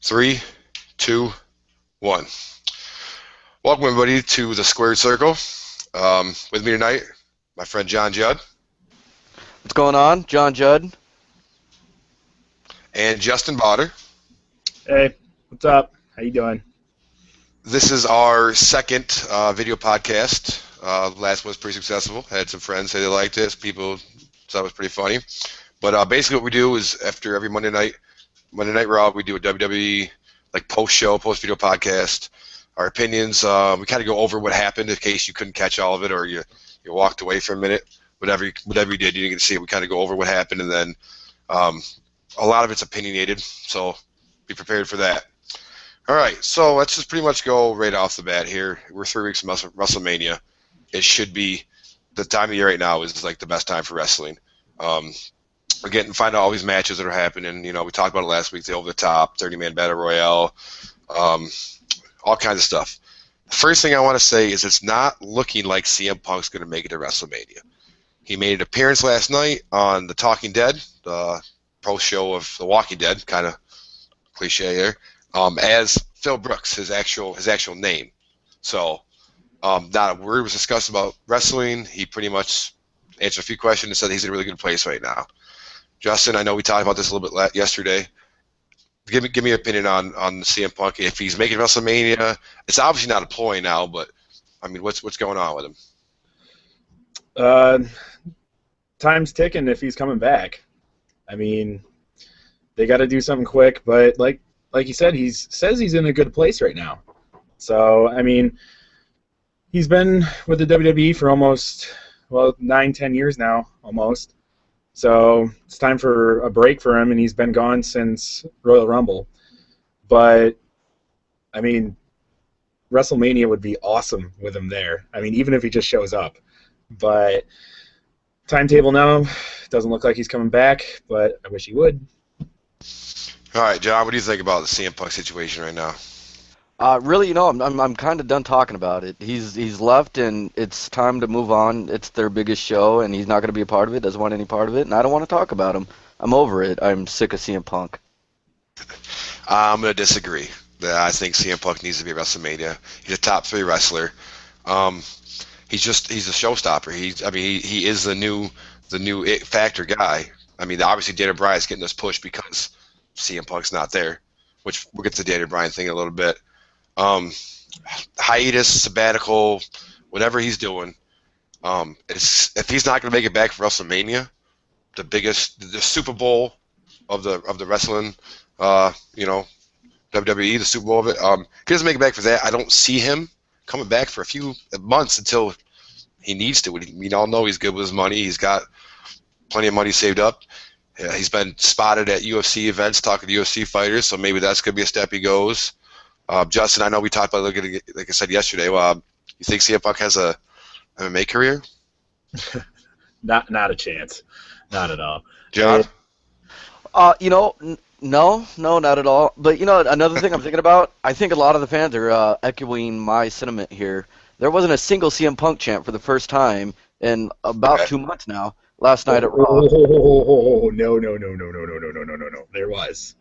Three, two, one. Welcome everybody to the Squared Circle. With me tonight, my friend John Judd What's going on? John Judd. and Justin Botter. Hey, what's up? How you doing? This is our second video podcast. Last one was pretty successful. Had some friends say they liked it. People thought it was pretty funny. But basically, what we do is after every Monday Night Raw, we do a WWE post video podcast. Our opinions. We kind of go over what happened in case you couldn't catch all of it or you walked away for a minute. Whatever you did, you didn't get to see it. We kind of go over what happened, and then a lot of it's opinionated. So be prepared for that. All right, so let's just pretty much go right off the bat here. We're 3 weeks from WrestleMania. It should be the time of year right now is like the best time for wrestling. We're getting to find out all these matches that are happening. You know, we talked about it last week, the over the top, 30-man battle royale, all kinds of stuff. The first thing I want to say is it's not looking like CM Punk's going to make it to WrestleMania. He made an appearance last night on The Talking Dead, the post show of The Walking Dead, kind of cliche here, as Phil Brooks, his actual name. So not a word was discussed about wrestling. He pretty much answered a few questions and said he's in a really good place right now. Justin, I know we talked about this a little bit yesterday. Give me your opinion on CM Punk. If he's making WrestleMania, it's obviously not a ploy now, but I mean, what's going on with him? Time's ticking if he's coming back. I mean, they got to do something quick, but like you said, he says he's in a good place right now. So, I mean, he's been with the WWE for almost, 9-10 years now, almost. So it's time for a break for him, and he's been gone since Royal Rumble. But, I mean, WrestleMania would be awesome with him there. I mean, even if he just shows up. But timetable now, doesn't look like he's coming back, but I wish he would. All right, John, what do you think about the CM Punk situation right now? Really, I'm kind of done talking about it. He's left, and it's time to move on. It's their biggest show, and he's not going to be a part of it. Doesn't want any part of it, and I don't want to talk about him. I'm over it. I'm sick of CM Punk. I'm going to disagree. I think CM Punk needs to be at WrestleMania. He's a top 3 wrestler. He's a showstopper. He is the new it factor guy. I mean, obviously Daniel Bryan's getting this push because CM Punk's not there, which we'll get to the Daniel Bryan thing in a little bit. Hiatus, sabbatical, whatever he's doing. If he's not going to make it back for WrestleMania, the Super Bowl of the wrestling, WWE, the Super Bowl of it. If he doesn't make it back for that, I don't see him coming back for a few months until he needs to. We all know he's good with his money. He's got plenty of money saved up. He's been spotted at UFC events talking to UFC fighters, so maybe that's going to be a step he goes. Justin, I know we talked about it, like I said yesterday. You think CM Punk has a MMA career? Not a chance. Not at all. John? No, not at all. But, another thing I'm thinking about, I think a lot of the fans are echoing my sentiment here. There wasn't a single CM Punk chant for the first time in about 2 months now. Last night at Raw. No. There was.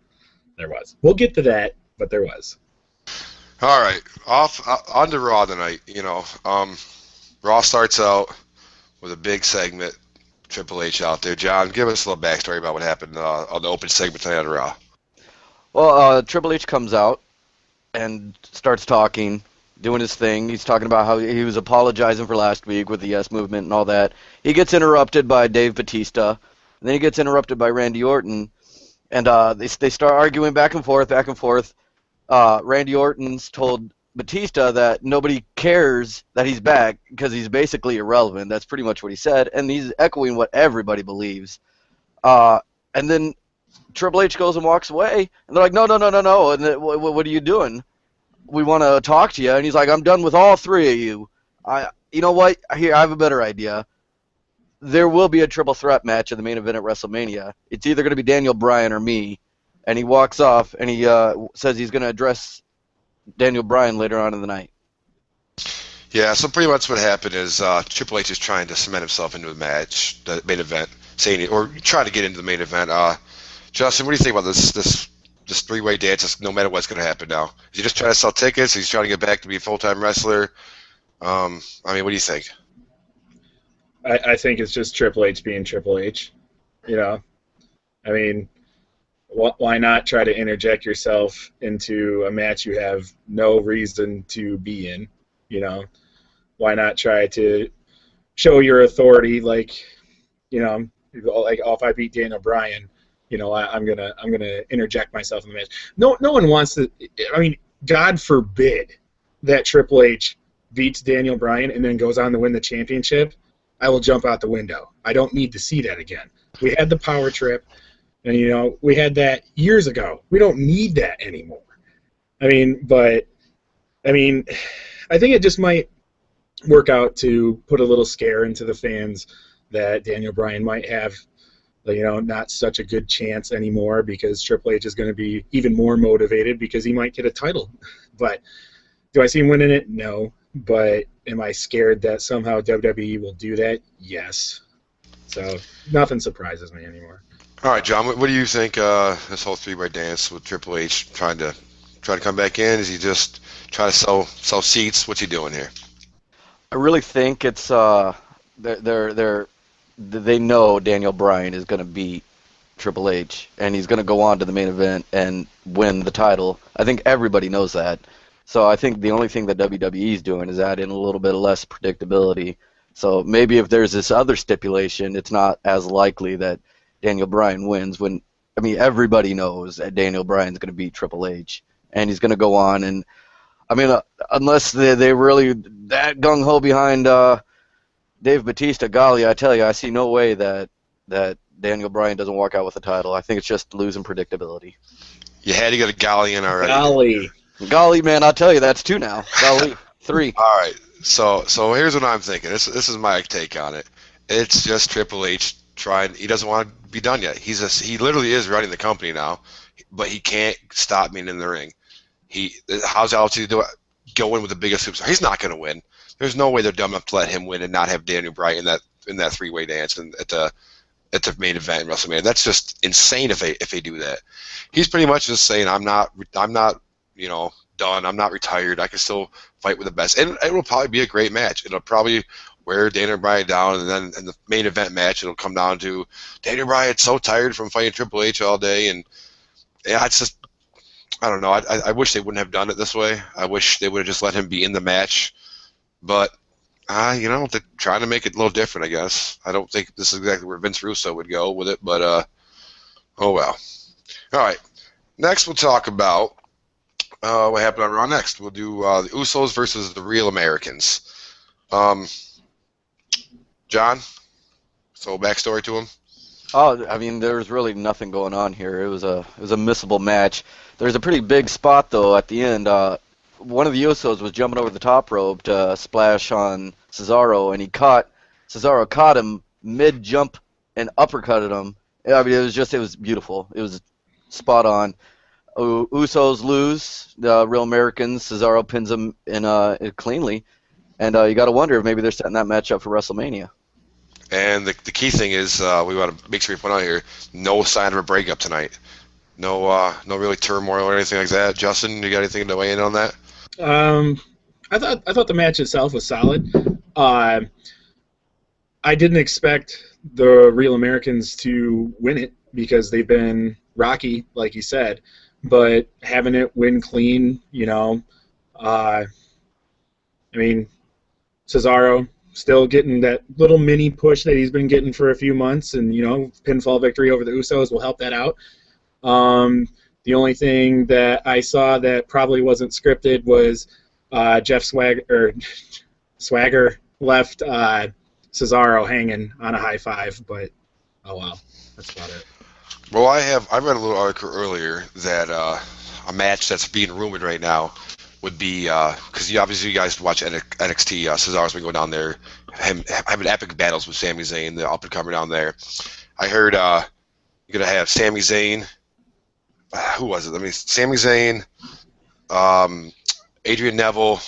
We'll get to that, but there was. All right, on to Raw tonight. Raw starts out with a big segment. Triple H out there. John, give us a little backstory about what happened on the open segment tonight on Raw. Well, Triple H comes out and starts talking, doing his thing. He's talking about how he was apologizing for last week with the Yes Movement and all that. He gets interrupted by Dave Bautista, and then he gets interrupted by Randy Orton, and they start arguing back and forth. Randy Orton's told Batista that nobody cares that he's back because he's basically irrelevant. That's pretty much what he said, and he's echoing what everybody believes. And then Triple H goes and walks away, and they're like, no. And what are you doing? We want to talk to you. And he's like, I'm done with all 3 of you. You know what? Here, I have a better idea. There will be a triple threat match in the main event at WrestleMania. It's either going to be Daniel Bryan or me. And he walks off, and he says he's going to address Daniel Bryan later on in the night. Yeah, so pretty much what happened is Triple H is trying to cement himself into the match, the main event, or trying to get into the main event. Justin, what do you think about this this three-way dance, no matter what's going to happen now. Is he just trying to sell tickets? He's trying to get back to be a full-time wrestler. I mean, what do you think? I think it's just Triple H being Triple H. You know, I mean, why not try to interject yourself into a match you have no reason to be in? You know, why not try to show your authority? Like, you know, like, oh, if I beat Daniel Bryan, you know, I'm gonna interject myself in the match. No one wants to. I mean, God forbid that Triple H beats Daniel Bryan and then goes on to win the championship. I will jump out the window. I don't need to see that again. We had the power trip, and, you know, we had that years ago. We don't need that anymore. I mean, I think it just might work out to put a little scare into the fans that Daniel Bryan might have, you know, not such a good chance anymore, because Triple H is going to be even more motivated because he might get a title. But do I see him winning it? No. But am I scared that somehow WWE will do that? Yes. So nothing surprises me anymore. All right, John, what do you think this whole three-way dance with Triple H trying to come back in? Is he just trying to sell seats? What's he doing here? I really think it's they know Daniel Bryan is going to beat Triple H, and he's going to go on to the main event and win the title. I think everybody knows that. So I think the only thing that WWE is doing is adding a little bit less predictability. So maybe if there's this other stipulation, it's not as likely that Daniel Bryan wins. When, I mean, everybody knows that Daniel Bryan's going to beat Triple H, and he's going to go on. And I mean, unless they really that gung ho behind Dave Batista, golly, I tell you, I see no way that Daniel Bryan doesn't walk out with the title. I think it's just losing predictability. You had to get a Golly in already. Golly, man, I'll tell you, that's 2 now. Golly, 3. All right, so here's what I'm thinking. This is my take on it. It's just Triple H trying. He doesn't want to be done yet. He literally is running the company now, but he can't stop being in the ring. How's else to do it? Go in with the biggest superstar. He's not going to win. There's no way they're dumb enough to let him win and not have Daniel Bryan in that three-way dance and at the main event in WrestleMania. That's just insane if they do that. He's pretty much just saying, I'm not you know, done. I'm not retired. I can still fight with the best. And it will probably be a great match. It'll probably wear Daniel Bryan down, and then in the main event match, it'll come down to Daniel Bryan's so tired from fighting Triple H all day. And yeah, it's just, I don't know. I wish they wouldn't have done it this way. I wish they would have just let him be in the match. But, you know, they're trying to make it a little different, I guess. I don't think this is exactly where Vince Russo would go with it, but oh well. All right. Next, we'll talk about what happened on Raw next. We'll do the Usos versus the Real Americans. John, so backstory to him. Oh, I mean, there was really nothing going on here. It was a missable match. There's a pretty big spot though at the end. One of the Usos was jumping over the top rope to splash on Cesaro, and Cesaro caught him mid jump and uppercutted him. I mean, it was beautiful. It was spot on. Usos lose, the Real Americans. Cesaro pins him in cleanly, and you got to wonder if maybe they're setting that match up for WrestleMania. And the key thing is we want to make sure we point out here, no sign of a breakup tonight. No really turmoil or anything like that. Justin, you got anything to weigh in on that? I thought the match itself was solid. I didn't expect the Real Americans to win it because they've been rocky, like you said. But having it win clean, you know, I mean, Cesaro still getting that little mini push that he's been getting for a few months, and, you know, pinfall victory over the Usos will help that out. The only thing that I saw that probably wasn't scripted was Jeff Swagger left Cesaro hanging on a high five, but oh well, that's about it. Well, I read a little article earlier that a match that's being rumored right now would be because you guys watch NXT. Cesaro's been going down there, having epic battles with Sami Zayn, the up and comer down there. I heard you're gonna have Sami Zayn. Who was it? Sami Zayn, Adrian Neville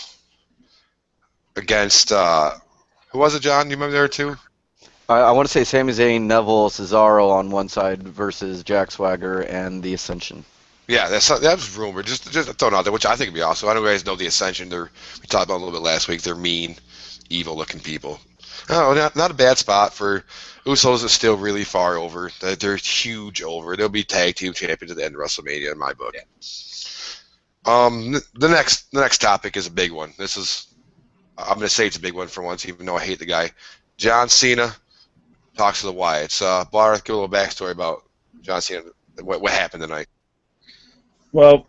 against who was it, John? Do you remember there too? I want to say Sami Zayn, Neville, Cesaro on one side versus Jack Swagger and the Ascension. Yeah, that was rumored. Just throwing out there, which I think would be awesome. I know you guys know the Ascension. We talked about it a little bit last week. They're mean, evil-looking people. Oh, not a bad spot for Usos. Is still really far over. They're huge over. They'll be tag team champions at the end of WrestleMania in my book. Yeah. The next topic is a big one. I'm going to say it's a big one for once, even though I hate the guy. John Cena talks to the Wyatts. Barth, give a little backstory about John Cena. What happened tonight? Well,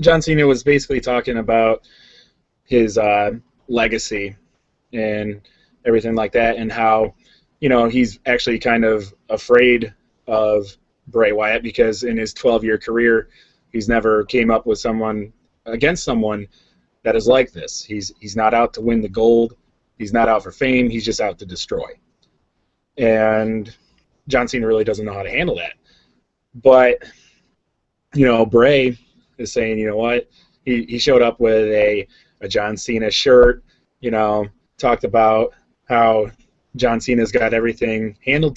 John Cena was basically talking about his legacy and everything like that, and how, he's actually kind of afraid of Bray Wyatt because in his 12-year career, he's never came up with someone that is like this. He's not out to win the gold. He's not out for fame. He's just out to destroy. And John Cena really doesn't know how to handle that. But Bray is saying, you know what? He showed up with a John Cena shirt, talked about how John Cena's got everything handed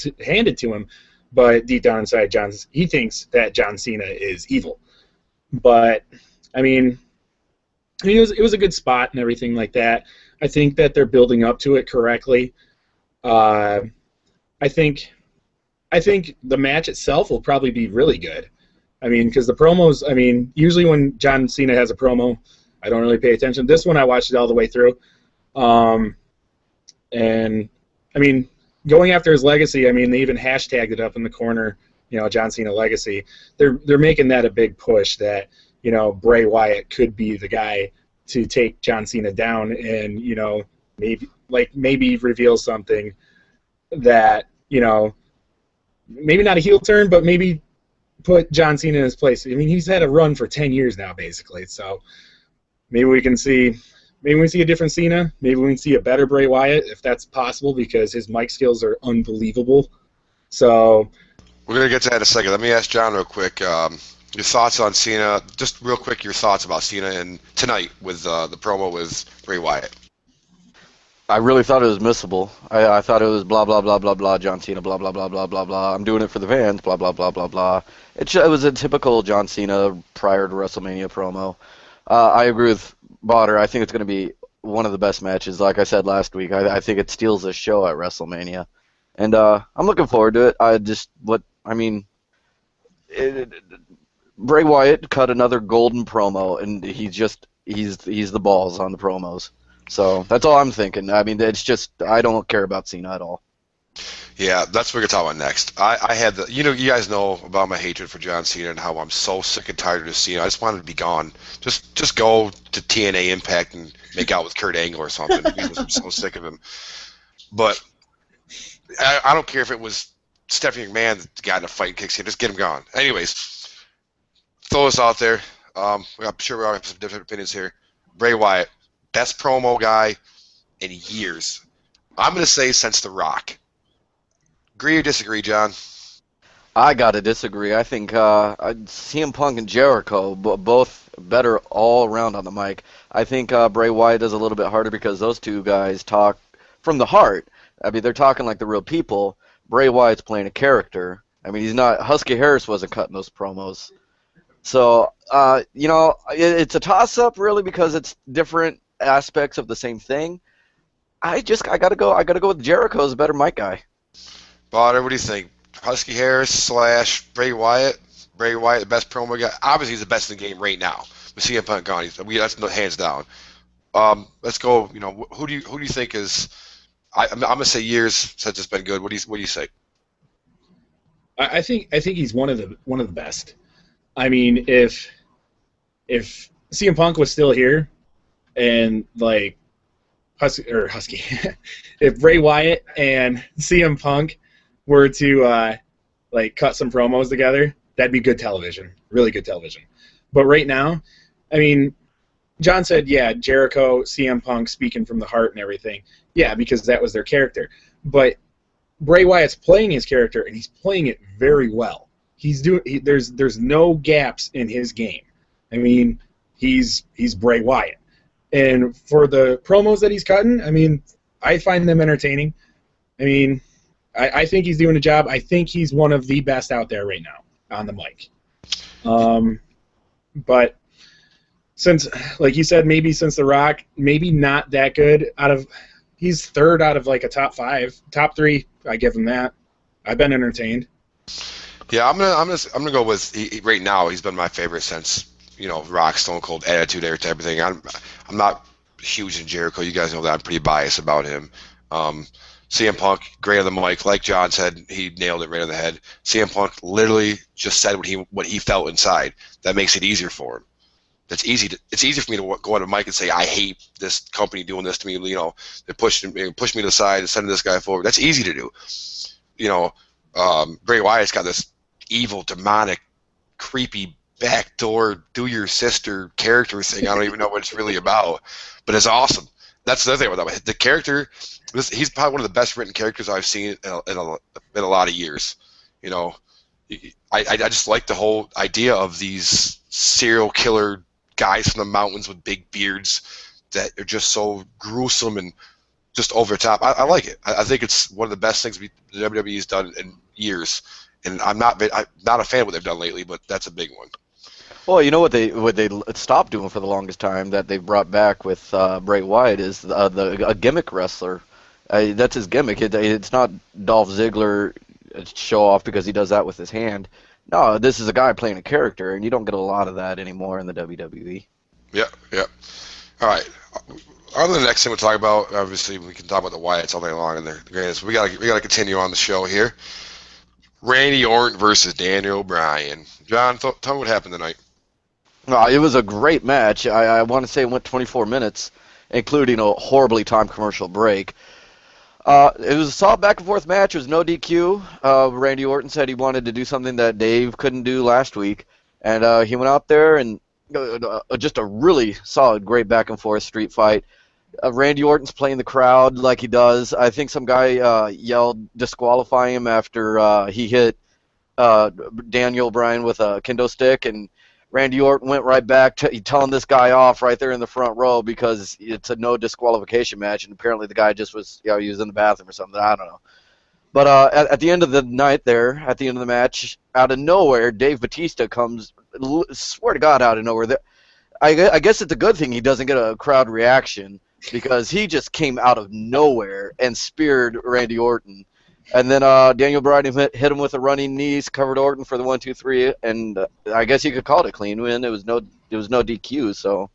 to him, but deep down inside, he thinks that John Cena is evil. But, it was a good spot and everything like that. I think that they're building up to it correctly. I think the match itself will probably be really good. Because the promos, usually when John Cena has a promo, I don't really pay attention. This one I watched it all the way through. Going after his legacy, they even hashtagged it up in the corner, John Cena legacy. They're making that a big push that, Bray Wyatt could be the guy to take John Cena down and, maybe reveal something that, maybe not a heel turn, but maybe put John Cena in his place. He's had a run for 10 years now, basically. So maybe we see a different Cena. Maybe we can see a better Bray Wyatt, if that's possible, because his mic skills are unbelievable. So we're going to get to that in a second. Let me ask John real quick. Your thoughts on Cena, just real quick, your thoughts about Cena and tonight with the promo with Bray Wyatt. I really thought it was missable. I thought it was blah, blah, blah, blah, blah, John Cena, blah, blah, blah, blah, blah, blah. I'm doing it for the fans, blah, blah, blah, blah, blah. It was a typical John Cena prior to WrestleMania promo. I agree with Botter. I think it's going to be one of the best matches. Like I said last week, I think it steals the show at WrestleMania. And I'm looking forward to it. Bray Wyatt cut another golden promo, and he's the balls on the promos. So that's all I'm thinking. It's just I don't care about Cena at all. Yeah, that's what we're going to talk about next. I had you guys know about my hatred for John Cena and how I'm so sick and tired of Cena. I just wanted to be gone. Just go to TNA Impact and make out with Kurt Angle or something because I'm so sick of him. But I don't care if it was Stephanie McMahon that got in a fight and kicks him. Just get him gone. Anyways, throw this out there. I'm sure we all have some different opinions here. Bray Wyatt, best promo guy in years. I'm going to say since The Rock. Agree or disagree, John? I gotta disagree. I think CM Punk and Jericho both better all around on the mic. I think Bray Wyatt is a little bit harder because those two guys talk from the heart. They're talking like the real people. Bray Wyatt's playing a character. He's not. Husky Harris wasn't cutting those promos. So it's a toss-up really because it's different aspects of the same thing. I gotta go with Jericho as a better mic guy. Botter, what do you think? Husky Harris / Bray Wyatt? Bray Wyatt, the best promo guy? Obviously, he's the best in the game right now. With CM Punk gone, that's no hands down. Let's go. Who do you think is? I'm gonna say years since it's been good. What do you say? I think he's one of the best. If CM Punk was still here, and Husky, if Bray Wyatt and CM Punk were to cut some promos together, that'd be good television, really good television. But right now, John said, yeah, Jericho, CM Punk speaking from the heart and everything. Yeah, because that was their character. But Bray Wyatt's playing his character, and he's playing it very well. There's no gaps in his game. He's Bray Wyatt. And for the promos that he's cutting, I find them entertaining. I think he's doing a job. I think he's one of the best out there right now on the mic. But since, like you said, maybe since The Rock, maybe not that good he's third out of like a top 5, top 3. I give him that. I've been entertained. Yeah, I'm gonna go with right now. He's been my favorite since Rock, Stone Cold, Attitude Era type of thing. I'm not huge in Jericho. You guys know that I'm pretty biased about him. CM Punk, great on the mic, like John said, he nailed it right on the head. CM Punk literally just said what he felt inside. That makes it easier for him. It's easy for me to go on a mic and say I hate this company doing this to me. They push me to the side and send this guy forward. That's easy to do. Bray Wyatt's got this evil, demonic, creepy, backdoor, do your sister character thing. I don't even know what it's really about, but it's awesome. That's the other thing about that. The character, he's probably one of the best written characters I've seen in a lot of years. I just like the whole idea of these serial killer guys from the mountains with big beards that are just so gruesome and just over the top. I like it. I think it's one of the best things the WWE's done in years, and I'm not a fan of what they've done lately, but that's a big one. Well, you know what they stopped doing for the longest time that they brought back with Bray Wyatt is a gimmick wrestler. That's his gimmick. It's not Dolph Ziggler show off because he does that with his hand. No, this is a guy playing a character, and you don't get a lot of that anymore in the WWE. Yeah. All right. On to the next thing we'll talk about. Obviously, we can talk about the Wyatts all day long, and the greatest. We gotta continue on the show here. Randy Orton versus Daniel Bryan. John, tell me what happened tonight. It was a great match. I want to say it went 24 minutes, including a horribly timed commercial break. It was a solid back-and-forth match. It was no DQ. Randy Orton said he wanted to do something that Dave couldn't do last week, and he went out there and just a really solid, great back-and-forth street fight. Randy Orton's playing the crowd like he does. I think some guy yelled disqualify him after he hit Daniel Bryan with a kendo stick, and Randy Orton went right back to telling this guy off right there in the front row because it's a no disqualification match, and apparently the guy just was, he was in the bathroom or something. I don't know. But at the end of the night there, at the end of the match, out of nowhere, Dave Bautista comes, swear to God, out of nowhere. I guess it's a good thing he doesn't get a crowd reaction because he just came out of nowhere and speared Randy Orton. And then Daniel Bryan hit him with a running knees, covered Orton for the 1-2-3, and I guess you could call it a clean win. It was no DQ. So.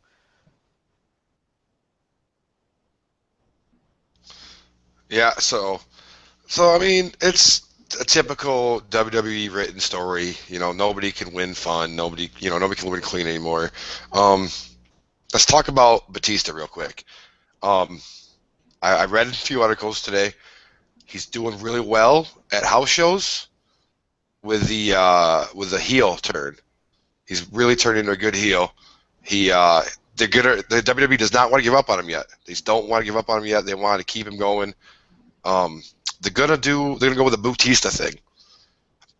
Yeah. So I mean, it's a typical WWE written story. Nobody can win fun. Nobody can win clean anymore. Let's talk about Batista real quick. I read a few articles today. He's doing really well at house shows with the heel turn. He's really turned into a good heel. The WWE does not want to give up on him yet. They don't want to give up on him yet. They want to keep him going. They're gonna go with the Bautista thing.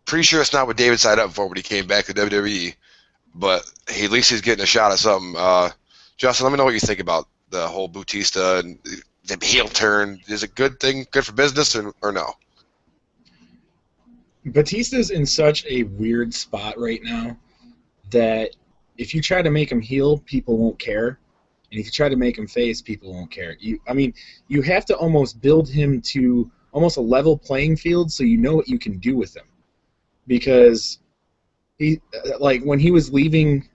Pretty sure it's not what David signed up for when he came back to WWE, but at least he's getting a shot at something. Justin, let me know what you think about the whole Bautista and the heel turn. Is it a good thing, good for business, or no? Batista's in such a weird spot right now that if you try to make him heel, people won't care. And if you try to make him face, people won't care. You have to almost build him to almost a level playing field so you know what you can do with him. Because when he was leaving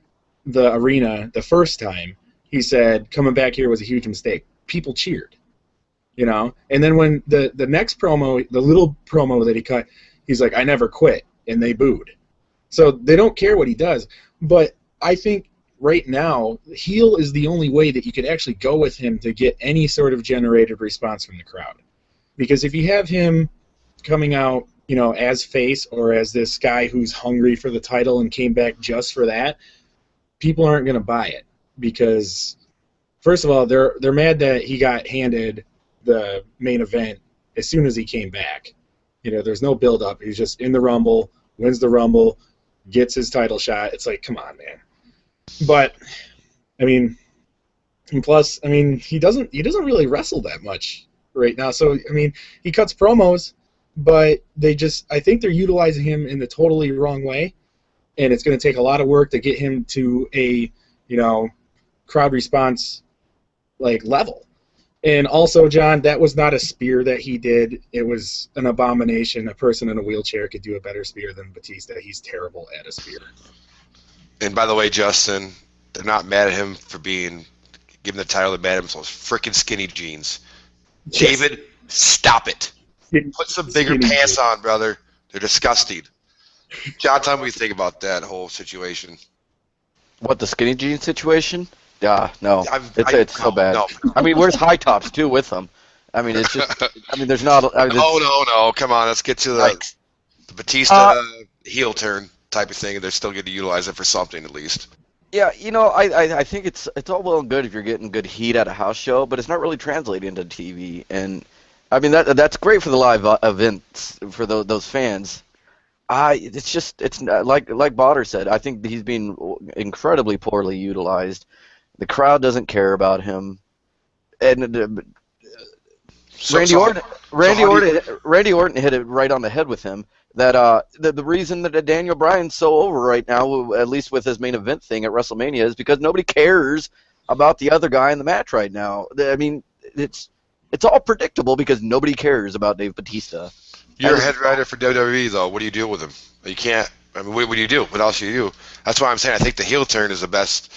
the arena the first time, he said, coming back here was a huge mistake. People cheered. And then when the next promo, the little promo that he cut, he's like, I never quit, and they booed. So they don't care what he does. But I think right now, heel is the only way that you could actually go with him to get any sort of generated response from the crowd. Because if you have him coming out, as face or as this guy who's hungry for the title and came back just for that, people aren't going to buy it. Because, first of all, they're mad that he got handed the main event as soon as he came back. There's no build-up. He's just in the Rumble, wins the Rumble, gets his title shot. It's like, come on, man. But, and plus, he doesn't really wrestle that much right now. So, he cuts promos, but I think they're utilizing him in the totally wrong way. and it's going to take a lot of work to get him to a, crowd response like level. And also, John, that was not a spear that he did. It was an abomination. A person in a wheelchair could do a better spear than Batista. He's terrible at a spear. And by the way, Justin, they're not mad at him for giving the title. They're mad at him for those freaking skinny jeans. Yes. David, stop it. Put some bigger Skinny pants jeans. on, brother. They're disgusting. John, tell me what you think about that whole situation. What, the skinny jeans situation? Yeah, no, it's so bad. No. I mean, where's high tops too with them? I mean, it's just. I mean, there's not. I mean, No. Come on, let's get to the Batista heel turn type of thing. They're still going to utilize it for something at least. Yeah, I think it's all well and good if you're getting good heat at a house show, but it's not really translating into TV. And I mean that's great for the live events for those fans. It's like Botter said. I think he's being incredibly poorly utilized. The crowd doesn't care about him, and Randy Orton hit it right on the head with him. That the reason that Daniel Bryan's so over right now, at least with his main event thing at WrestleMania, is because nobody cares about the other guy in the match right now. I mean, it's all predictable because nobody cares about Dave Batista. You're a head writer for WWE, though. What do you do with him? You can't. I mean, what do you do? What else do you do? That's why I'm saying I think the heel turn is the best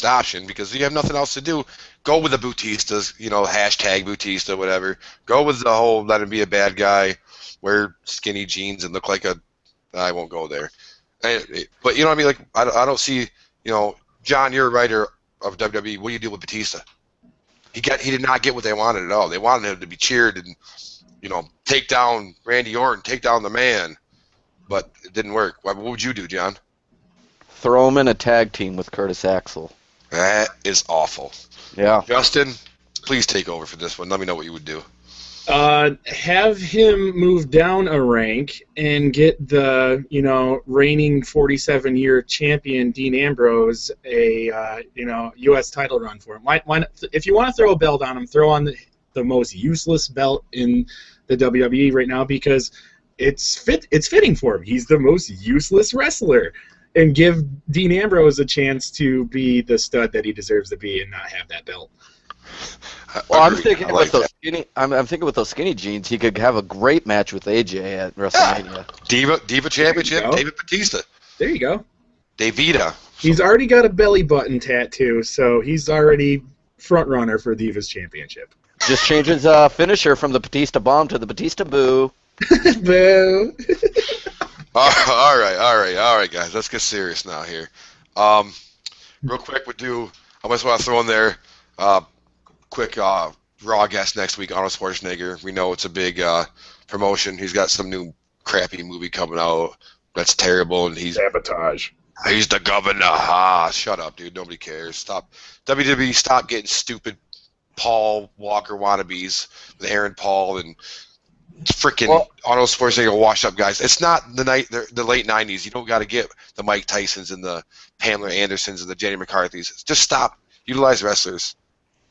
option because you have nothing else to do. Go with the Batistas, hashtag Batista, whatever. Go with the whole let him be a bad guy, wear skinny jeans and look like a. I won't go there. But you know what I mean? Like I don't see. John, you're a writer of WWE. What do you do with Batista? He did not get what they wanted at all. They wanted him to be cheered and take down Randy Orton, take down the man, but it didn't work. What would you do, John? Throw him in a tag team with Curtis Axel. That is awful. Yeah. Justin, please take over for this one. Let me know what you would do. Have him move down a rank and get the reigning 47-year champion Dean Ambrose a U.S. title run for him. Why not, if you want to throw a belt on him, throw on the most useless belt in the WWE right now because it's fitting for him. He's the most useless wrestler. And give Dean Ambrose a chance to be the stud that he deserves to be and not have that belt. Well, I'm thinking with those skinny. I'm thinking with those skinny jeans, he could have a great match with AJ at WrestleMania. Diva Championship, David Batista. There you go. Davida. He's already got a belly button tattoo, so he's already front runner for Divas Championship. Just change his finisher from the Batista Bomb to the Batista Boo. Boo. All right, guys. Let's get serious now here. Real quick, I just want to throw in there quick Raw guest next week, Arnold Schwarzenegger. We know it's a big promotion. He's got some new crappy movie coming out that's terrible, and Sabotage. He's the governor. Shut up, dude. Nobody cares. Stop. WWE, stop getting stupid Paul Walker wannabes with Aaron Paul and freaking Arnold Schwarzenegger washed up guys. It's not the late 90s. You don't got to get the Mike Tysons and the Pamela Andersons and the Jenny McCarthy's. Just stop. Utilize wrestlers.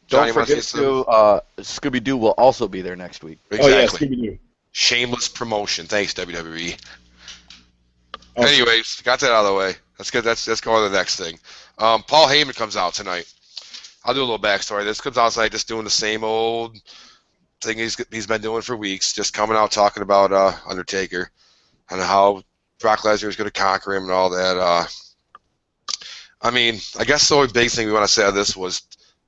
Don't forget Scooby-Doo will also be there next week. Exactly. Oh, yeah, Scooby-Doo. Shameless promotion. Thanks, WWE. Oh. Anyways, got that out of the way. That's good. Let's go on to the next thing. Paul Heyman comes out tonight. I'll do a little backstory. This comes out tonight just doing the same old thing he's been doing for weeks, just coming out talking about Undertaker and how Brock Lesnar is going to conquer him and all that. I mean, I guess the only big thing we want to say on this was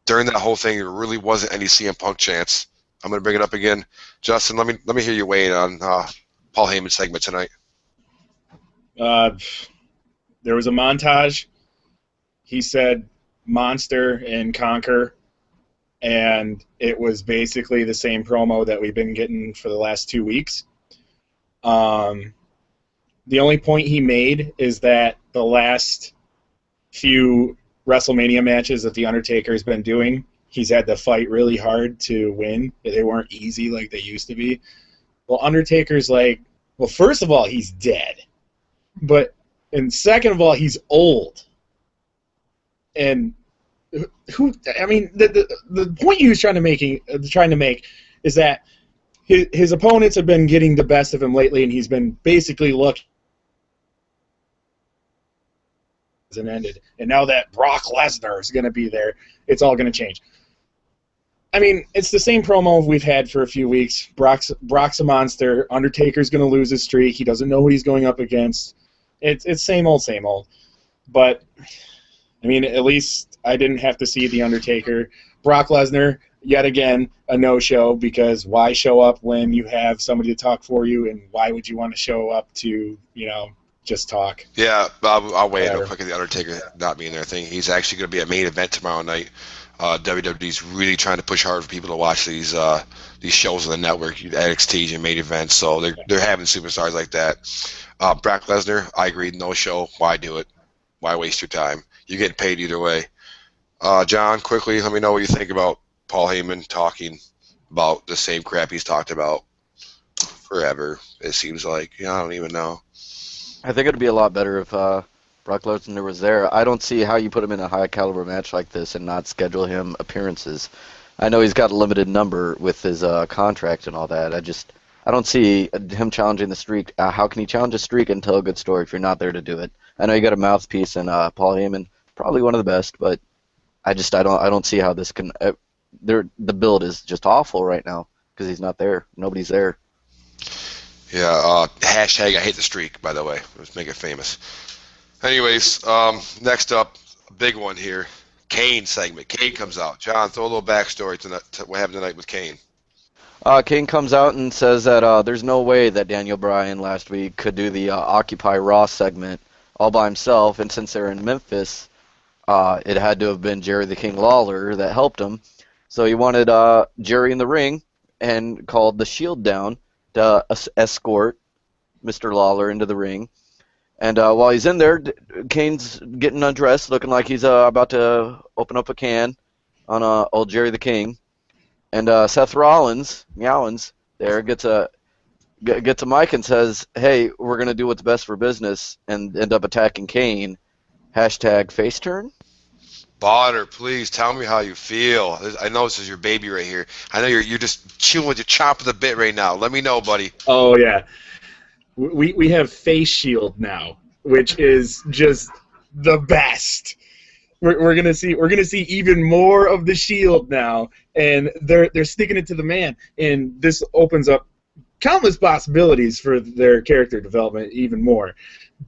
during that whole thing, there really wasn't any CM Punk chance. I'm going to bring it up again. Justin, let me hear you weigh in on Paul Heyman's segment tonight. There was a montage. He said monster and conquer, and it was basically the same promo that we've been getting for the last 2 weeks. The only point he made is that the last few WrestleMania matches that The Undertaker has been doing, he's had to fight really hard to win. They weren't easy like they used to be. Well, Undertaker's like, well, first of all, he's dead. And second of all, he's old. And the point he was trying to make is that his opponents have been getting the best of him lately, and he's been basically looking hasn't ended. And now that Brock Lesnar is going to be there, it's all going to change. I mean, it's the same promo we've had for a few weeks. Brock's a monster. Undertaker's going to lose his streak. He doesn't know what he's going up against. It's same old, same old. But, I mean, at least I didn't have to see The Undertaker. Brock Lesnar, yet again, a no-show, because why show up when you have somebody to talk for you, and why would you want to show up to, just talk? Yeah, I'll weigh in real quick at The Undertaker not being there. I think he's actually going to be a main event tomorrow night. WWE's really trying to push hard for people to watch these shows on the network, NXT and main events. So they're having superstars like that. Brock Lesnar, I agree, no show. Why do it? Why waste your time? You're getting paid either way. John, quickly, let me know what you think about Paul Heyman talking about the same crap he's talked about forever. It seems like I don't even know. I think it'd be a lot better if Brock Lesnar was there. I don't see how you put him in a high caliber match like this and not schedule him appearances. I know he's got a limited number with his contract and all that. I don't see him challenging the streak. How can he challenge a streak and tell a good story if you're not there to do it? I know you got a mouthpiece and Paul Heyman, probably one of the best, but I don't see how this can. The build is just awful right now because he's not there. Nobody's there. Yeah. Hashtag I hate the streak. By the way, let's make it famous. Anyways, next up, a big one here. Kane segment. Kane comes out. John, throw a little backstory to what happened tonight with Kane. Kane comes out and says that there's no way that Daniel Bryan last week could do the Occupy Raw segment all by himself, and since they're in Memphis, it had to have been Jerry the King Lawler that helped him. So he wanted Jerry in the ring and called the Shield down to escort Mr. Lawler into the ring. And while he's in there, Kane's getting undressed, looking like he's about to open up a can on old Jerry the King. And Seth Rollins, Meowins, there gets a mic and says, "Hey, we're gonna do what's best for business," and end up attacking Kane. Hashtag face turn. Bonner, please tell me how you feel. I know this is your baby right here. I know you're just chewing with your chomp of the bit right now. Let me know, buddy. Oh yeah. We have Face Shield now, which is just the best. We're gonna see even more of the Shield now, and they're sticking it to the man, and this opens up countless possibilities for their character development even more.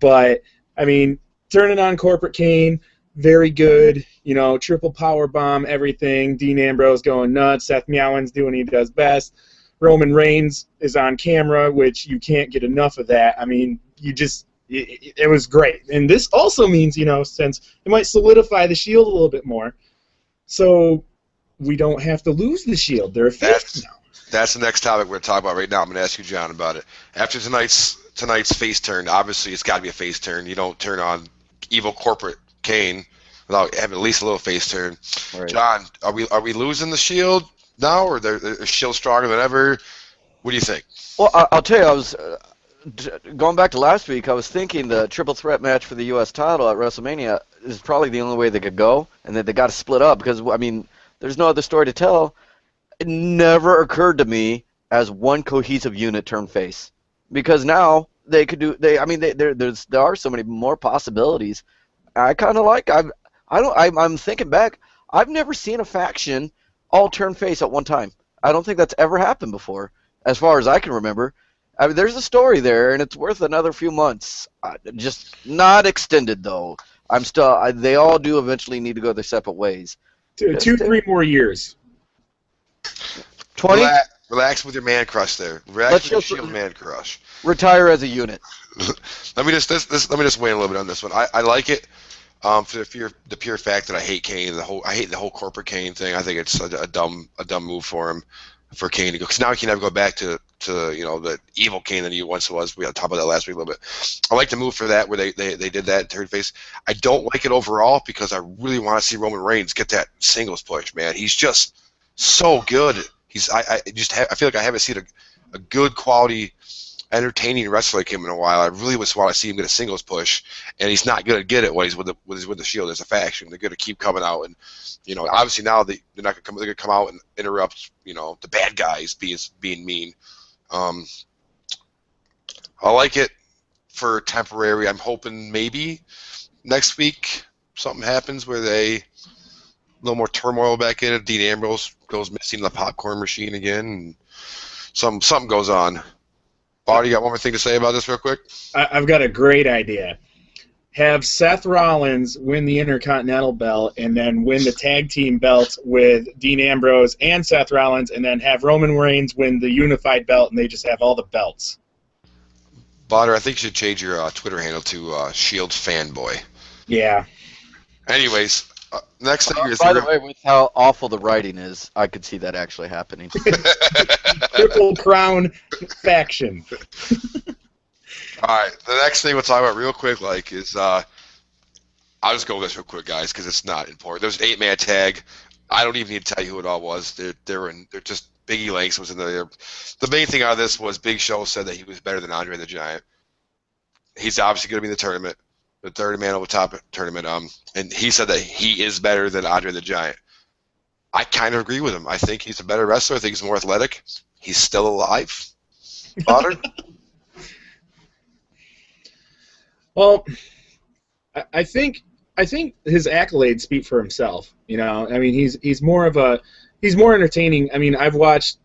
But I mean, turning on Corporate Kane, very good. Triple power bomb, everything. Dean Ambrose going nuts. Seth Meowins doing what he does best. Roman Reigns is on camera, which you can't get enough of that. I mean, it was great. And this also means, since it might solidify the Shield a little bit more, so we don't have to lose the Shield. They're a face now. That's the next topic we're going to talk about right now. I'm going to ask you, John, about it. After tonight's face turn, obviously it's got to be a face turn. You don't turn on evil Corporate Kane without having at least a little face turn. Right. John, are we losing the Shield now, or they're Shield stronger than ever? What do you think? Well, I'll tell you, I was going back to last week. I was thinking the triple threat match for the U.S. title at WrestleMania is probably the only way they could go, and that they got to split up because there's no other story to tell. It never occurred to me as one cohesive unit turn face, because now they could do. There are so many more possibilities. I kind of like. I'm thinking back. I've never seen a faction all turn face at one time. I don't think that's ever happened before, as far as I can remember. There's a story there, and it's worth another few months. Just not extended, though. They all do eventually need to go their separate ways. 2-3 more years. 20? Relax with your man crush there. Relax with your Shield man crush. Retire as a unit. Let me just weigh in a little bit on this one. I like it. For the pure fact that I hate Kane, I hate the whole Corporate Kane thing. I think it's a dumb move for him, for Kane to go, because now he can never go back to the evil Kane that he once was. We had to talk about that last week a little bit. I like the move for that where they did that turn face. I don't like it overall because I really want to see Roman Reigns get that singles push. Man, he's just so good. I feel like I haven't seen a good quality, entertaining wrestler like him in a while. I really want to see him get a singles push, and he's not going to get it when he's with the Shield as a faction. They're going to keep coming out, and obviously now they're not going to come. They're going to come out and interrupt, the bad guys being mean. I like it for temporary. I'm hoping maybe next week something happens where they a little more turmoil back in it. Dean Ambrose goes missing in the popcorn machine again, and something goes on. Bart, you got one more thing to say about this real quick? I've got a great idea. Have Seth Rollins win the Intercontinental belt and then win the tag team belts with Dean Ambrose and Seth Rollins, and then have Roman Reigns win the unified belt, and they just have all the belts. Botter, I think you should change your Twitter handle to Shield Fanboy. Yeah. Anyways, next thing is... By the way, with how awful the writing is, I could see that actually happening. Triple Crown faction. All right, the next thing we'll talk about real quick, is I'll just go with this real quick, guys, because it's not important. There's an 8-man tag. I don't even need to tell you who it all was. They're just Biggie Lynch was in there. The main thing out of this was Big Show said that he was better than Andre the Giant. He's obviously going to be in the tournament, the 30-man over top tournament. And he said that he is better than Andre the Giant. I kind of agree with him. I think he's a better wrestler. I think he's more athletic. He's still alive. Potter? Well, I think his accolades speak for himself. You know, I mean, he's more entertaining. I mean, I've watched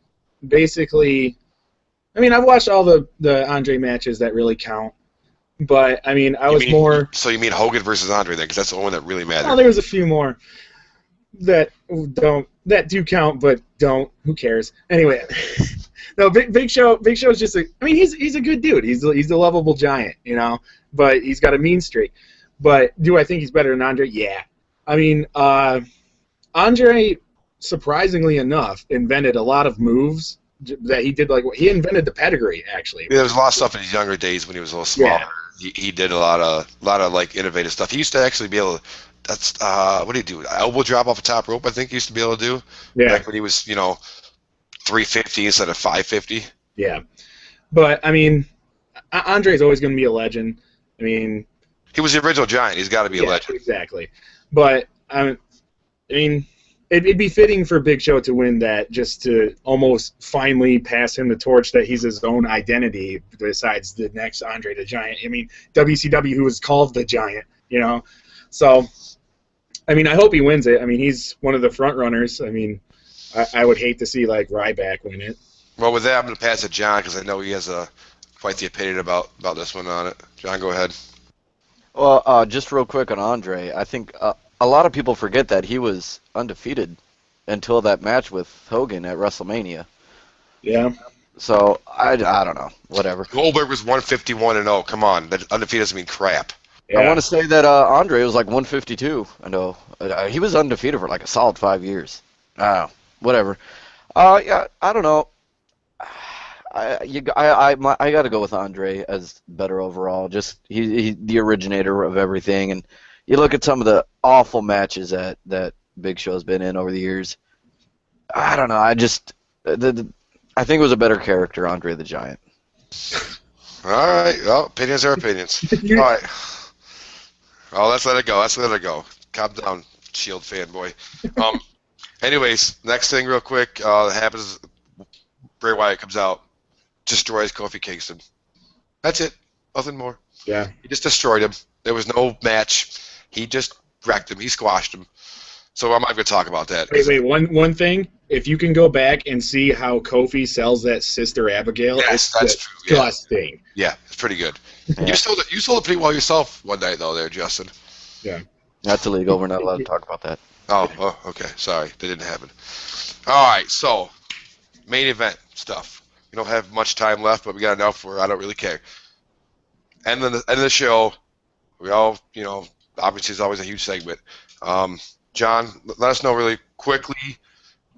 all the Andre matches that really count. But I mean, So you mean Hogan versus Andre then? Because that's the one that really mattered. Well, there was a few more that do count, but don't. Who cares? Anyway, no, Big Show is just he's a good dude. He's a lovable giant, you know. But he's got a mean streak. But do I think he's better than Andre? Yeah. I mean, Andre, surprisingly enough, invented a lot of moves that he did. He invented the pedigree, actually. Yeah, there was a lot of stuff in his younger days when he was a little smaller. Yeah. He did a lot of innovative stuff. He used to actually be able to. That's what did he do? Elbow drop off a top rope. I think he used to be able to do. Yeah. Back when he was 350 instead of 550. Yeah. But I mean, Andre's always going to be a legend. I mean, he was the original Giant. He's got to be a legend. Exactly. But I mean, it'd be fitting for Big Show to win that, just to almost finally pass him the torch that he's his own identity besides the next Andre the Giant. I mean, WCW, who was called the Giant, you know. So, I mean, I hope he wins it. I mean, he's one of the front runners. I mean, I would hate to see Ryback win it. Well, with that, I'm going to pass it to John because I know he has quite the opinion about this one on it. John, go ahead. Well, just real quick on Andre, I think a lot of people forget that he was undefeated until that match with Hogan at WrestleMania. Yeah. So, I don't know. Whatever. Goldberg was 151-0. Come on. That undefeated doesn't mean crap. Yeah. I want to say that Andre was 152. I know. He was undefeated for a solid 5 years. Whatever. Yeah, I don't know. I got to go with Andre as better overall. Just he's the originator of everything, and you look at some of the awful matches that Big Show's been in over the years. I don't know. I think it was a better character, Andre the Giant. All right. Well, opinions are opinions. All right. Oh, let's let it go. Calm down, Shield fanboy. Anyways, next thing real quick happens. Bray Wyatt comes out, destroys Kofi Kingston. That's it. Nothing more. Yeah. He just destroyed him. There was no match. He just wrecked him. He squashed him. So I'm not going to talk about that. Wait. One thing. If you can go back and see how Kofi sells that Sister Abigail, yes, that's true. Disgusting. Yeah, it's pretty good. Yeah. You sold it pretty well yourself one night, though, there, Justin. Yeah. That's illegal. We're not allowed to talk about that. Oh, okay. Sorry. That didn't happen. All right, so main event stuff. We don't have much time left, but we got enough where I don't really care. And then the end of the show, we all, obviously it's always a huge segment. John, let us know really quickly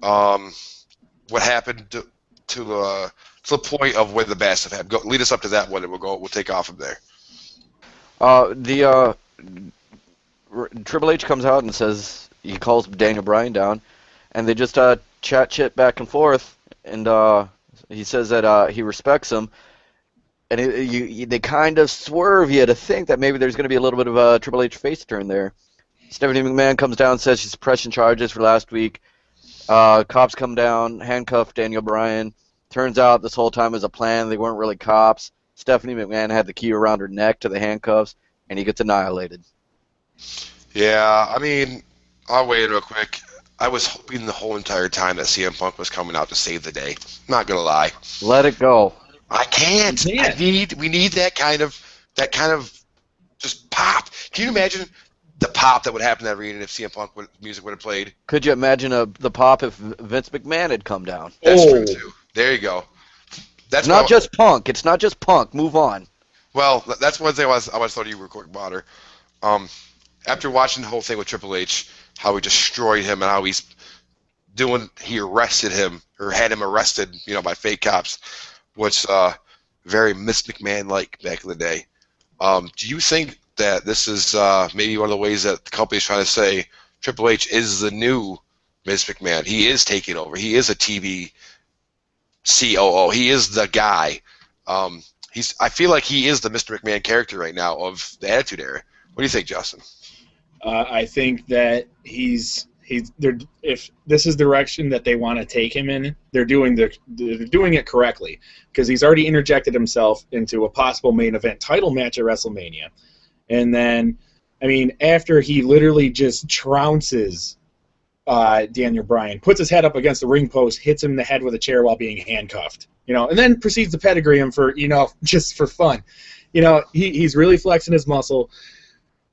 what happened to the point of when the bad stuff happened. Lead us up to that one, and we'll take off from there. Triple H comes out and says he calls Daniel Bryan down, and they just chat back and forth, and he says that he respects him, and they kind of swerve you to think that maybe there's going to be a little bit of a Triple H face turn there. Stephanie McMahon comes down and says she's pressing charges for last week. Cops come down, handcuff Daniel Bryan. Turns out this whole time was a plan. They weren't really cops. Stephanie McMahon had the key around her neck to the handcuffs, and he gets annihilated. Yeah, I mean, I'll weigh in real quick. I was hoping the whole entire time that CM Punk was coming out to save the day. Not gonna lie, Let it go. I You can't. can't. We need that kind of just pop. Can you imagine the pop that would happen in that arena if CM Punk music would have played? Could you imagine the pop if Vince McMahon had come down? That's true Oh, too. There you go. It's That's not what. just Punk. It's not just Punk. Move on. Well, that's one thing I was thought you were quick about. Um, After watching the whole thing with Triple H, how he destroyed him and how he arrested him or had him arrested, by fake cops, was very Miss McMahon like back in the day. Do you think that this is maybe one of the ways that the company is trying to say Triple H is the new Miss McMahon? He is taking over. He is a TV COO. He is the guy. I feel like he is the Mr. McMahon character right now of the Attitude Era. What do you think, Justin? I think that if this is the direction that they want to take him in, they're doing it correctly, because he's already interjected himself into a possible main event title match at WrestleMania, and then, I mean, after he literally just trounces Daniel Bryan, puts his head up against the ring post, hits him in the head with a chair while being handcuffed, and then proceeds to pedigree him for just for fun. He's really flexing his muscle.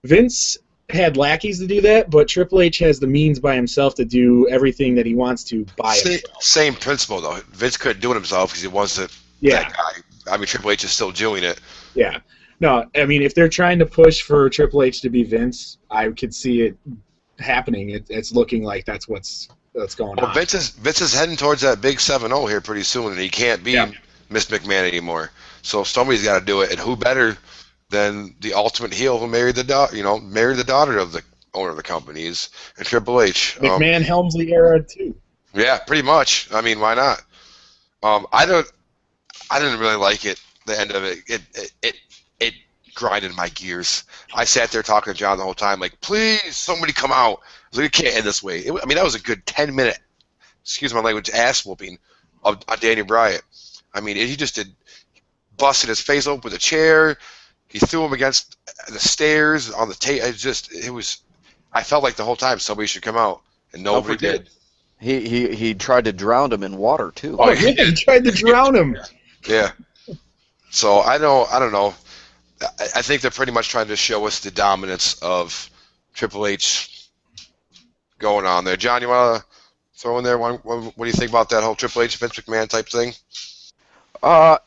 Vince had lackeys to do that, but Triple H has the means by himself to do everything that he wants to by himself. Same principle though. Vince couldn't do it himself because he wants that guy. I mean, Triple H is still doing it. Yeah. No, I mean, if they're trying to push for Triple H to be Vince, I could see it happening. It's looking like that's what's going on. Vince is heading towards that big 7-0 here pretty soon, and he can't be Miss McMahon anymore. So somebody's got to do it, and who better than the ultimate heel who married the daughter of the owner of the company is Triple H. McMahon Helmsley era too. Yeah, pretty much. I mean, why not? I didn't really like it. The end of it, it grinded my gears. I sat there talking to John the whole time, like, please, somebody come out. I was like, it can't end this way. That was a good 10-minute, excuse my language, ass whooping on Daniel Bryan. I mean, he just busted his face open with a chair. He threw him against the stairs on the table. I felt like the whole time somebody should come out, and nobody did. He tried to drown him in water too. Oh yeah, he tried to drown him. Yeah. So I don't know. I think they're pretty much trying to show us the dominance of Triple H going on there. John, you want to throw in there? What do you think about that whole Triple H Vince McMahon type thing? Yeah,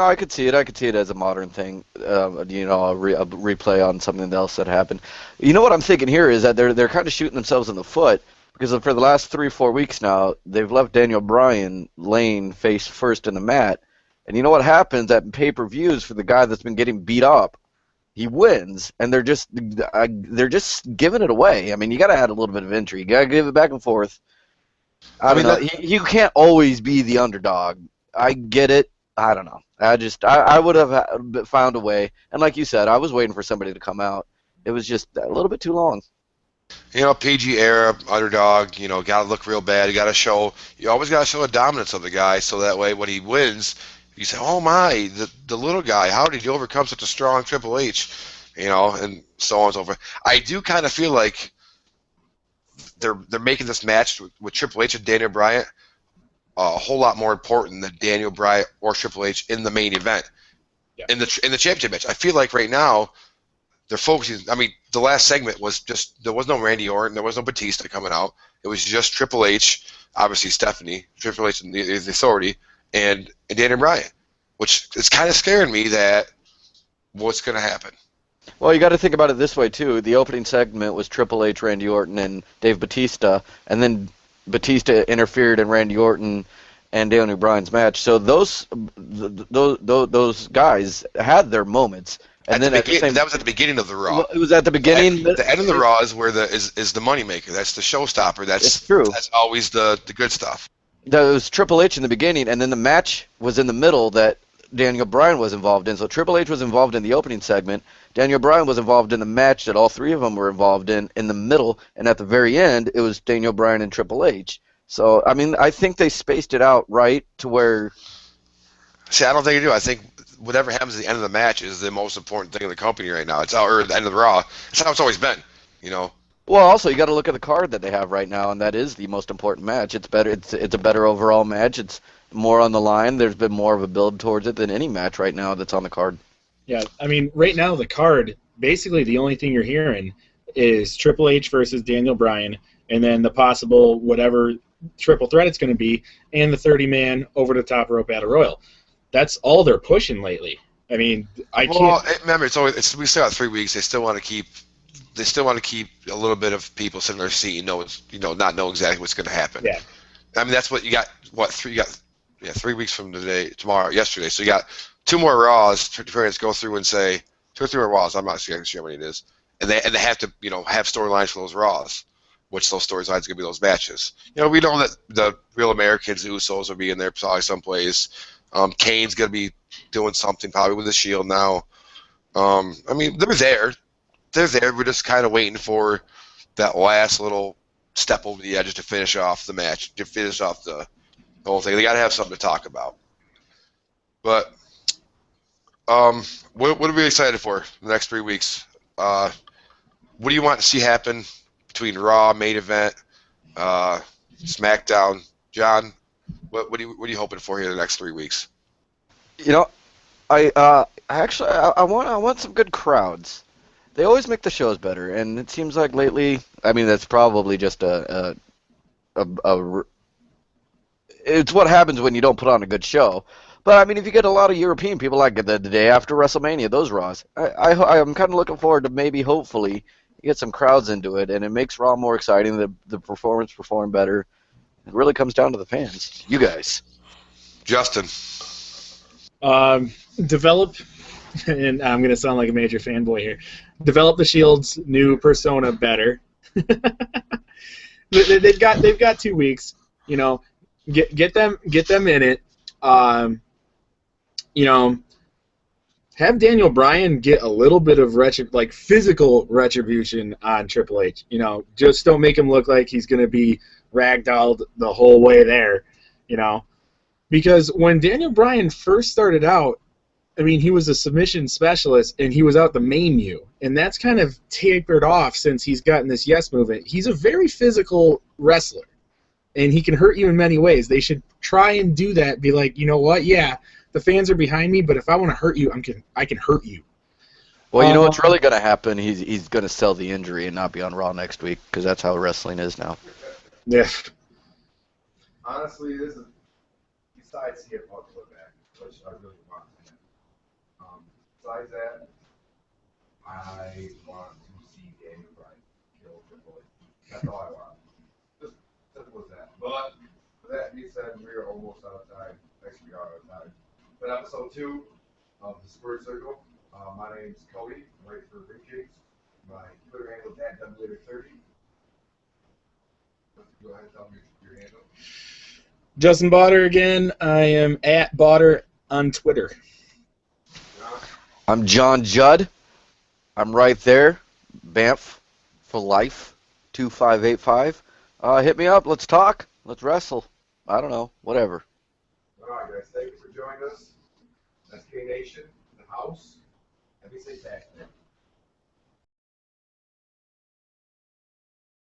I could see it. I could see it as a modern thing. A replay on something else that happened. What I'm thinking here is that they're kind of shooting themselves in the foot, because for the last 3-4 weeks now, they've left Daniel Bryan laying face first in the mat. And you know what happens at pay-per-views for the guy that's been getting beat up? He wins, and they're just giving it away. I mean, you got to add a little bit of intrigue. You got to give it back and forth. I mean, you can't always be the underdog. I get it. I don't know. I would have found a way. And like you said, I was waiting for somebody to come out. It was just a little bit too long. PG era, underdog, got to look real bad. You always got to show the dominance of the guy, so that way when he wins, you say, oh my, the little guy, how did he overcome such a strong Triple H? And so on and so forth. I do kind of feel like they're making this match with Triple H and Daniel Bryan a whole lot more important than Daniel Bryan or Triple H in the main event. Yeah. In the championship match. I feel like right now they're focusing. I mean, the last segment was just, there was no Randy Orton, there was no Batista coming out. It was just Triple H, obviously Stephanie, Triple H and the Authority, and Daniel Bryan, which is kind of scaring me that what's going to happen. Well, you got to think about it this way too. The opening segment was Triple H, Randy Orton, and Dave Batista, and then Batista interfered in Randy Orton and Daniel Bryan's match. So those guys had their moments. And then that was at the beginning of the Raw. It was at the beginning. The end of the Raw is where is the moneymaker. That's the showstopper. That's true. That's always the good stuff. That was Triple H in the beginning, and then the match was in the middle that Daniel Bryan was involved in. So Triple H was involved in the opening segment. Daniel Bryan was involved in the match that all three of them were involved in the middle, and at the very end, it was Daniel Bryan and Triple H. So, I mean, I think they spaced it out right to where... See, I don't think they do. I think whatever happens at the end of the match is the most important thing in the company right now. Or the end of the Raw. It's how it's always been. You know, Well, also you got to look at the card that they have right now, and that is the most important match. It's better. It's a better overall match. It's more on the line. There's been more of a build towards it than any match right now that's on the card. Yeah, I mean, right now the card, basically the only thing you're hearing is Triple H versus Daniel Bryan, and then the possible whatever triple threat it's going to be, and the 30-man over the top rope battle royal. That's all they're pushing lately. I mean, I well, can't. remember we still got 3 weeks. They still want to keep a little bit of people sitting in their seat and not know exactly what's going to happen. Yeah, I mean, that's what you got. You got 3 weeks from yesterday. So you got two more Raws to go through and say 2 or 3 more Raws. I'm not sure how many it is, and they have to have storylines for those Raws, which those storylines are going to be those matches. We know that the Real Americans, the Usos, will be in there probably someplace. Kane's going to be doing something probably with the Shield now. I mean, they're there. They're there. We're just kind of waiting for that last little step over the edge to finish off the match, to finish off the whole thing. They got to have something to talk about. But what are we excited for the next 3 weeks? What do you want to see happen between Raw, main event, SmackDown? John, what are you hoping for here the next 3 weeks? You know, I want some good crowds. They always make the shows better, and it seems like lately. I mean, that's probably just it's what happens when you don't put on a good show. But I mean, if you get a lot of European people like the day after WrestleMania, those Raws, I'm kind of looking forward to maybe hopefully get some crowds into it, and it makes Raw more exciting. The performance perform better. It really comes down to the fans, you guys. Justin. Develop, and I'm going to sound like a major fanboy here. Develop the Shield's new persona better. they've got 2 weeks. Get them in it. Have Daniel Bryan get a little bit of physical retribution on Triple H. Just don't make him look like he's going to be ragdolled the whole way there. Because when Daniel Bryan first started out, I mean, he was a submission specialist, and he was out the menu. And that's kind of tapered off since he's gotten this yes movement. He's a very physical wrestler, and he can hurt you in many ways. They should try and do that, be like, you know what, yeah, the fans are behind me, but if I want to hurt you, I can hurt you. Well, you know what's really going to happen? He's going to sell the injury and not be on Raw next week, because that's how wrestling is now. Yeah. Honestly, this is besides CM Punk back, which I really want to have. Besides that, I want to see Daniel Bryan kill Triple H. That's all I want. Just simple as that. But with that being said, we are almost out of time. Actually, we are out of time. But episode 2 of the Squared Circle. My name is Cody. I'm right for Ring Kings. My Twitter handle is @WLater30. Go ahead and tell me your handle. Justin Botter again. I am @Botter on Twitter. I'm John Judd. I'm right there. Banff for life. 2585. Hit me up. Let's talk. Let's wrestle. I don't know. Whatever. All right, guys. Thank you for joining us. That's K Nation, the house. Let me say that.